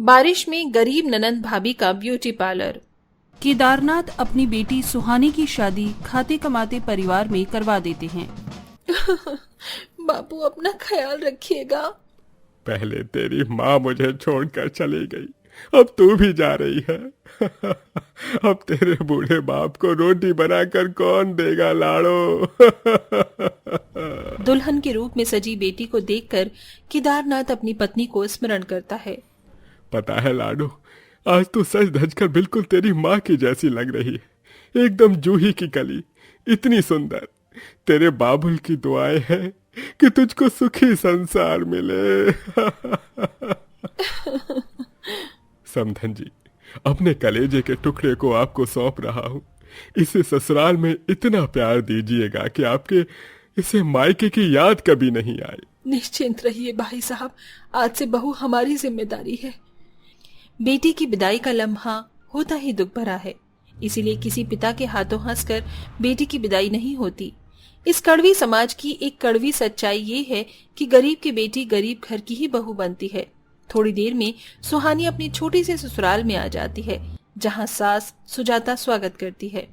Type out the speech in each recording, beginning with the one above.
बारिश में गरीब ननंद भाभी का ब्यूटी पार्लर। केदारनाथ अपनी बेटी सुहानी की शादी खाते कमाते परिवार में करवा देते हैं। बापू अपना ख्याल रखिएगा। पहले तेरी माँ मुझे छोड़कर चली गई, अब तू भी जा रही है। अब तेरे बूढ़े बाप को रोटी बनाकर कौन देगा लाड़ो। दुल्हन के रूप में सजी बेटी को देखकर केदारनाथ अपनी पत्नी को स्मरण करता है। पता है लाडो, आज तू सज धज कर बिल्कुल तेरी माँ की जैसी लग रही है, एकदम जूही की कली, इतनी सुंदर। तेरे बाबुल की दुआएं हैं कि तुझको सुखी संसार मिले। समधन जी, अपने कलेजे के टुकड़े को आपको सौंप रहा हूँ। इसे ससुराल में इतना प्यार दीजिएगा कि आपके इसे मायके की याद कभी नहीं आए। निश्चिंत रहिए भाई साहब, आज से बहू हमारी जिम्मेदारी है। बेटी की विदाई का लम्हा होता ही दुख भरा है, इसीलिए किसी पिता के हाथों हंसकर बेटी की विदाई नहीं होती। इस कड़वी समाज की एक कड़वी सच्चाई ये है कि गरीब की बेटी गरीब घर की ही बहू बनती है। थोड़ी देर में सुहानी अपनी छोटी से ससुराल में आ जाती है, जहां सास सुजाता स्वागत करती है।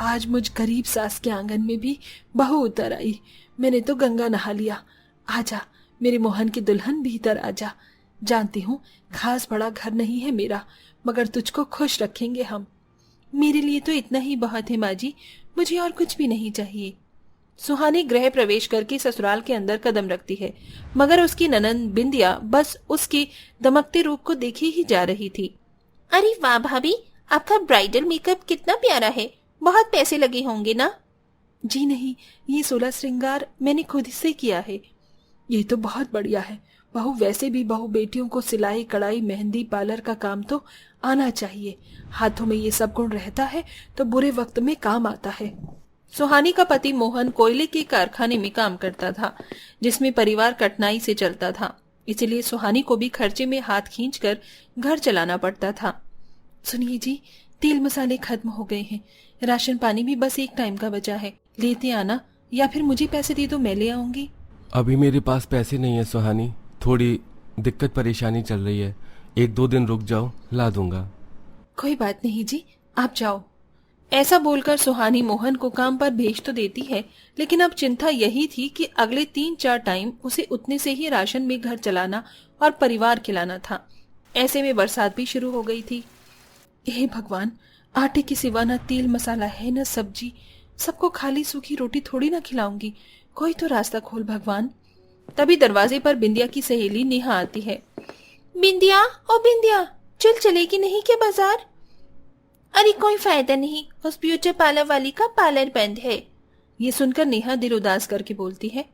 आज मुझ गरीब सास के आंगन में भी बहू उतर आई। मैंने तो गंगा नहा लिया। आजा मेरे मोहन की दुल्हन, भीतर आजा। जानती हूँ खास बड़ा घर नहीं है मेरा, मगर तुझको खुश रखेंगे हम। मेरे लिए तो इतना ही बहुत है माँ जी, मुझे और कुछ भी नहीं चाहिए। सुहानी गृह प्रवेश करके ससुराल के अंदर कदम रखती है, मगर उसकी ननंद बिंदिया बस उसके दमकते रूप को देखे ही जा रही थी। अरे वाह भाभी, आपका ब्राइडल मेकअप कितना प्यारा है, बहुत पैसे लगे होंगे ना? जी नहीं, ये 16 श्रृंगार मैंने खुद से किया है। ये तो बहुत बढ़िया है बहू। वैसे भी बहू बेटियों को सिलाई कढ़ाई मेहंदी पार्लर का काम तो आना चाहिए। हाथों में ये सब गुण रहता है तो बुरे वक्त में काम आता है। सुहानी का पति मोहन कोयले के कारखाने में काम करता था, जिसमें परिवार कठिनाई से चलता था, इसलिए सुहानी को भी खर्चे में हाथ खींचकर घर चलाना पड़ता था। सुनिए जी, तेल मसाले खत्म हो गए हैं, राशन पानी भी बस एक टाइम का बचा है, लेते आना, या फिर मुझे पैसे दे दो, मैं ले आऊंगी। अभी मेरे पास पैसे नहीं है सुहानी, थोड़ी दिक्कत परेशानी चल रही है, 1-2 दिन रुक जाओ, ला दूंगा। कोई बात नहीं जी, आप जाओ। ऐसा बोलकर सुहानी मोहन को काम पर भेज तो देती है, लेकिन अब चिंता यही थी कि अगले 3-4 टाइम उसे उतने से ही राशन में घर चलाना और परिवार खिलाना था। ऐसे में बरसात भी शुरू हो गई थी। हे भगवान, आटे के सिवा न तेल मसाला है न सब्जी, सबको खाली सूखी रोटी थोड़ी ना खिलाऊंगी, कोई तो रास्ता खोल भगवान। तभी दरवाजे पर बिंदिया की सहेली नेहा आती है। बिंदिया, ओ बिंदिया, चल चलेगी नहीं क्या बाजार? अरे कोई फायदा नहीं, उस ब्यूटी पार्लर वाली का पार्लर बंद है। ये सुनकर नेहा दिल उदास करके बोलती है,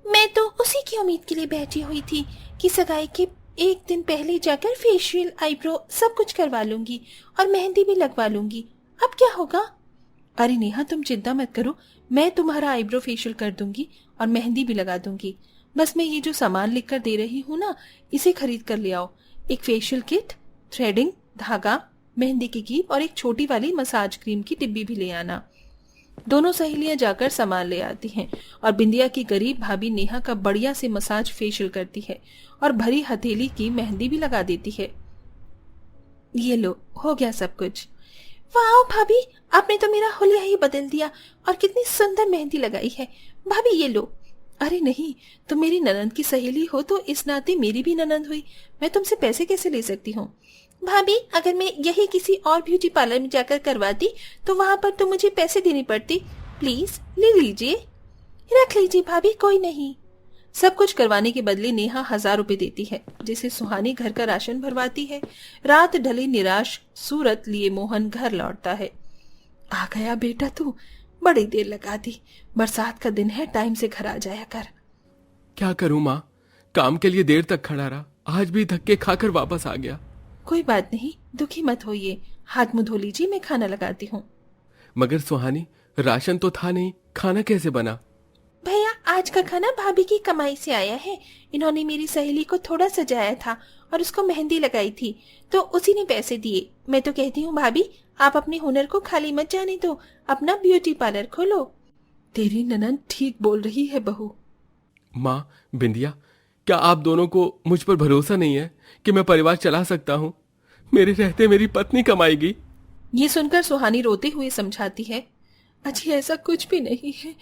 मैं तो उसी की उम्मीद के लिए बैठी हुई थी कि सगाई के एक दिन पहले जाकर फेशियल, आईब्रो सब कुछ करवा लूंगी और मेहंदी भी लगवा लूंगी। अब क्या होगा? अरे नेहा, तुम चिंता मत करो, मैं तुम्हारा आईब्रो फेशियल कर दूंगी और मेहंदी भी लगा दूंगी। बस मैं ये जो सामान लिख कर दे रही हूँ ना, इसे खरीद कर ले आओ। एक फेशियल किट, थ्रेडिंग, धागा, मेहंदी की कीप और एक छोटी वाली मसाज क्रीम की डिब्बी भी ले आना। दोनों सहेलियां जाकर सामान ले आती हैं और बिंदिया की गरीब भाभी नेहा का बढ़िया से मसाज फेशियल करती है और भरी हथेली की मेहंदी भी लगा देती है। ये लो, हो गया सब कुछ। वाह भाभी, आपने तो मेरा हुलिया ही बदल दिया, और कितनी सुंदर मेहंदी लगाई है। भाभी ये लो। अरे नहीं, तुम मेरी ननंद की सहेली हो तो इस नाते मेरी भी ननंद हुई, मैं तुमसे पैसे कैसे ले सकती हूँ? भाभी, अगर मैं यही किसी और ब्यूटी पार्लर में जाकर करवाती तो वहां पर तो मुझे पैसे देने पड़ते। प्लीज ले लीजिए। रख लीजिए भाभी, कोई नहीं। सब कुछ करवाने के बदले नेहा 1000 रुपए देती है, जिसे सुहानी घर का राशन भरवाती है। रात ढले निराश सूरत लिए मोहन घर लौटता है। आ गया बेटा तू, बड़ी देर लगा दी, बरसात का दिन है, टाइम से घर आ जाया कर। क्या करूं माँ, काम के लिए देर तक खड़ा रहा, आज भी धक्के खाकर वापस आ गया। कोई बात नहीं, दुखी मत होइए, हाथ मुंह धो लीजिए, मैं खाना लगाती हूँ। मगर सुहानी, राशन तो था नहीं, खाना कैसे बना? भैया, आज का खाना भाभी की कमाई से आया है। इन्होंने मेरी सहेली को थोड़ा सजाया था और उसको मेहंदी लगाई थी, तो उसी ने पैसे दिए। मैं तो कहती हूँ भाभी, आप अपने हुनर को खाली मत जाने दो, अपना ब्यूटी पार्लर खोलो। तेरी ननद ठीक बोल रही है बहू। माँ, बिंदिया, क्या आप दोनों को मुझ पर भरोसा नहीं है कि मैं परिवार चला सकता हूँ? मेरे रहते मेरी पत्नी कमाएगी। ये सुनकर सुहानी रोते हुए समझाती है, अजी ऐसा कुछ भी नहीं है,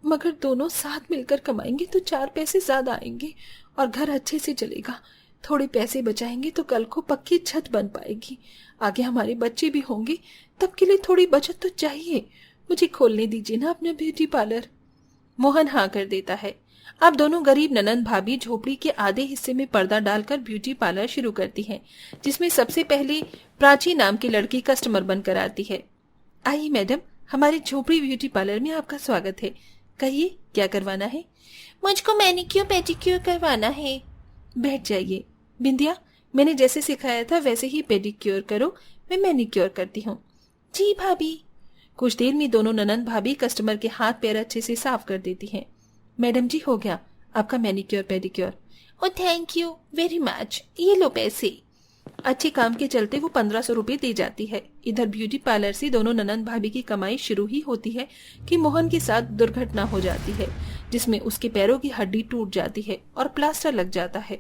मगर दोनों साथ मिलकर कमाएंगे तो 4 पैसे ज्यादा आएंगे और घर अच्छे से चलेगा। थोड़े पैसे बचाएंगे तो कल को पक्की छत बन पाएगी। आगे हमारे बच्चे भी होंगे, तब के लिए थोड़ी बचत तो चाहिए। मुझे खोलने दीजिए ना अपना ब्यूटी पार्लर। मोहन हाँ कर देता है। अब दोनों गरीब ननंद भाभी झोपड़ी के आधे हिस्से में पर्दा डालकर ब्यूटी पार्लर शुरू करती हैं, जिसमें सबसे पहले प्राची नाम की लड़की कस्टमर बनकर आती है। आइए मैडम, हमारे झोपड़ी ब्यूटी पार्लर में आपका स्वागत है। कहिए क्या करवाना है? मुझको मैनिक्योर पेडिक्योर करवाना है। बैठ जाइए। बिंदिया, मैंने जैसे सिखाया था वैसे ही पेडिक्योर करो, मैं मैनिक्योर करती हूँ। जी भाभी। कुछ देर में दोनों ननंद भाभी कस्टमर के हाथ पैर अच्छे से साफ कर देती हैं। मैडम जी, हो गया आपका manicure pedicure. Oh thank you very much, ये लो पैसे। अच्छे काम के चलते वो 1500 रुपये दे जाती है। इधर ब्यूटी पार्लर से दोनों ननंद भाभी की कमाई शुरू ही होती है कि मोहन के साथ दुर्घटना हो जाती है, जिसमें उसके पैरों की हड्डी टूट जाती है और प्लास्टर लग जाता है।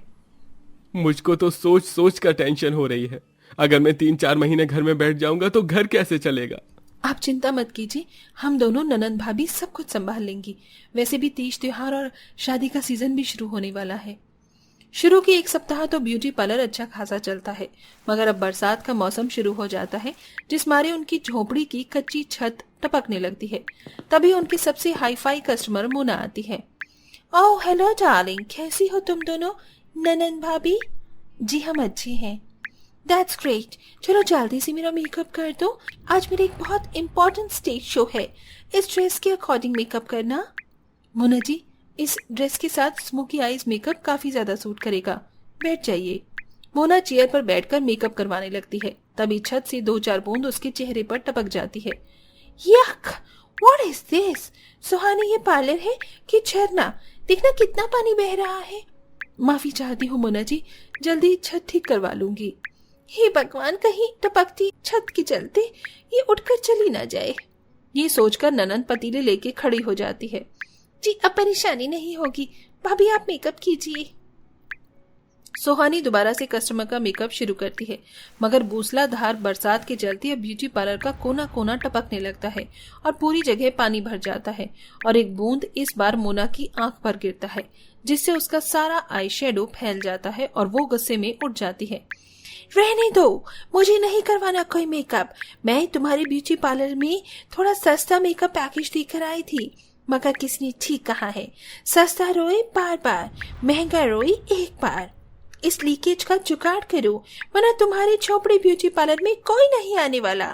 मुझको तो सोच सोच कर टेंशन हो रही है। अगर मैं 3-4 महीने घर में बैठ जाऊंगा तो घर कैसे चलेगा? आप चिंता मत कीजिए, हम दोनों ननंद भाभी सब कुछ संभाल लेंगी। वैसे भी तीज त्योहार और शादी का सीजन भी शुरू होने वाला है। शुरू के 1 सप्ताह तो ब्यूटी पार्लर अच्छा खासा चलता है, मगर अब बरसात का मौसम शुरू हो जाता है, जिस मारे उनकी झोपड़ी की कच्ची छत टपकने लगती है। तभी उनकी सबसे हाईफाई कस्टमर मोना आती है। ओह हेलो डार्लिंग, कैसी हो तुम दोनों ननंद भाभी? जी हम अच्छी हैं। दैट्स ग्रेट, चलो जल्दी से मेरा मेकअप कर दो। आज मेरा एक बहुत इम्पोर्टेंट स्टेज शो है, इस ड्रेस के अकॉर्डिंग मेकअप करना। मोना जी, इस ड्रेस के साथ स्मोकी आईज मेकअप काफी ज्यादा सूट करेगा, बैठ जाइए। मोना चेयर पर बैठकर मेकअप करवाने लगती है। तभी छत से 2-4 बूंद उसके चेहरे पर टपक जाती है। यक, व्हाट इज दिस? सुहानी, ये पार्लर है कि झरना? देखना कितना पानी बह रहा है। माफी चाहती हूँ मोना जी, जल्दी छत ठीक करवा लूंगी। हे भगवान, कहीं टपकती छत के चलते ये उठकर चली ना जाए। ये सोचकर ननंद पतीले लेके खड़ी हो जाती है। जी अब परेशानी नहीं होगी, भाभी आप मेकअप कीजिए। सुहानी दोबारा से कस्टमर का मेकअप शुरू करती है, मगर मूसलाधार बरसात के चलते अब ब्यूटी पार्लर का कोना कोना टपकने लगता है और पूरी जगह पानी भर जाता है और एक बूंद इस बार मोना की आंख पर गिरता है, जिससे उसका सारा आई शेडो फैल जाता है और वो गुस्से में उठ जाती है। रहने दो, मुझे नहीं करवाना कोई मेकअप। मैं तुम्हारे ब्यूटी पार्लर में थोड़ा सस्ता मेकअप पैकेज देकर आई थी, मगर किसने ठीक कहा है, सस्ता रोए बार बार, महंगा रोए एक बार। इस लीकेज का जुगाड़ करो, वरना तुम्हारे झोपड़ी ब्यूटी पार्लर में कोई नहीं आने वाला।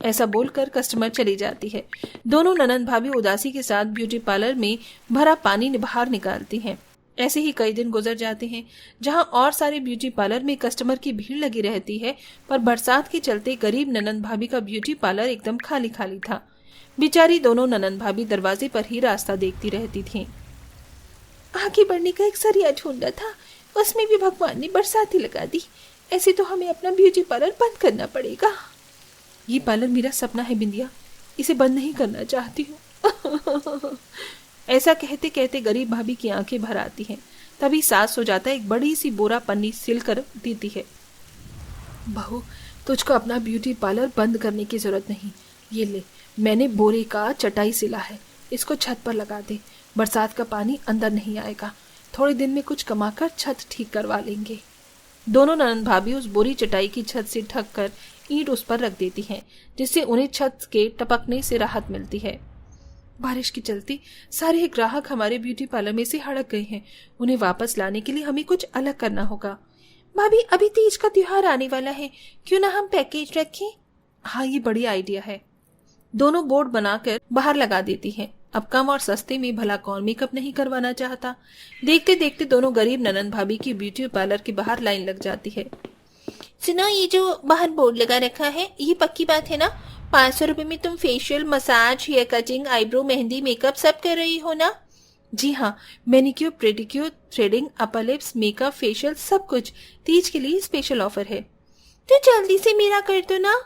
ऐसा बोलकर कस्टमर चली जाती है। दोनों ननंद भाभी उदासी के साथ ब्यूटी पार्लर में भरा पानी बाहर निकालती हैं। ऐसे ही कई दिन गुजर जाते हैं, जहां और सारे ब्यूटी पार्लर में कस्टमर की भीड़ लगी रहती है, पर बरसात के चलते गरीब ननंद भाभी का ब्यूटी पार्लर एकदम खाली खाली था। बेचारी दोनों ननंद भाभी दरवाजे पर ही रास्ता देखती रहती थीं। आगे बढ़ने का एक सरिया ढूंढा था, उसमें भी भगवान ने बरसाती लगा दी। ऐसे तो हमें अपना ब्यूटी पार्लर बंद करना पड़ेगा। ये पार्लर मेरा सपना है बिंदिया, इसे बंद नहीं करना चाहती हूँ। ऐसा कहते कहते गरीब भाभी की आंखें भर आती हैं। तभी सास सुजाता एक बड़ी सी बोरा पन्नी सिल कर देती है। बहू, तुझको अपना ब्यूटी पार्लर बंद करने की जरूरत नहीं। ये ले, मैंने बोरे का चटाई सिला है, इसको छत पर लगा दे, बरसात का पानी अंदर नहीं आएगा। थोड़े दिन में कुछ कमाकर छत ठीक करवा लेंगे। दोनों ननंद भाभी उस बोरी चटाई की छत से ढक कर ईंट उस पर रख देती हैं, जिससे उन्हें छत के टपकने से राहत मिलती है। बारिश के चलते सारे ग्राहक हमारे ब्यूटी पार्लर में से हड़क गए हैं, उन्हें वापस लाने के लिए हमें कुछ अलग करना होगा। भाभी, अभी तीज का त्योहार आने वाला है, क्यों ना हम पैकेज रखें? हाँ, ये बड़ी आइडिया है। दोनों बोर्ड बनाकर बाहर लगा देती हैं। अब कम और सस्ते में भला कौन मेकअप नहीं करवाना चाहता। देखते देखते दोनों गरीब ननंद भाभी की ब्यूटी पार्लर के बाहर लाइन लग जाती है। सुनो, ये जो बाहर बोर्ड लगा रखा है, ये पक्की बात है ना? 500 रुपए में तुम facial, massage, hair cutting, eyebrow, mehndi, makeup सब कर रही हो ना? जी हाँ, manicure, pedicure, threading, upper lips, makeup, facial, सब कुछ तीज के लिए स्पेशल ऑफर है। तो जल्दी से मेरा कर दो ना।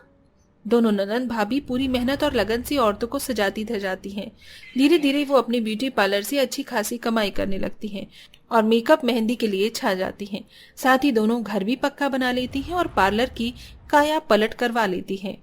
दोनों ननंद भाभी पूरी मेहनत और लगन से औरतों को सजाती धजाती हैं। धीरे धीरे वो अपने ब्यूटी पार्लर से अच्छी खासी कमाई करने लगती हैं और मेकअप मेहंदी के लिए छा जाती हैं। साथ ही दोनों घर भी पक्का बना लेती हैं और पार्लर की काया पलट करवा लेती हैं।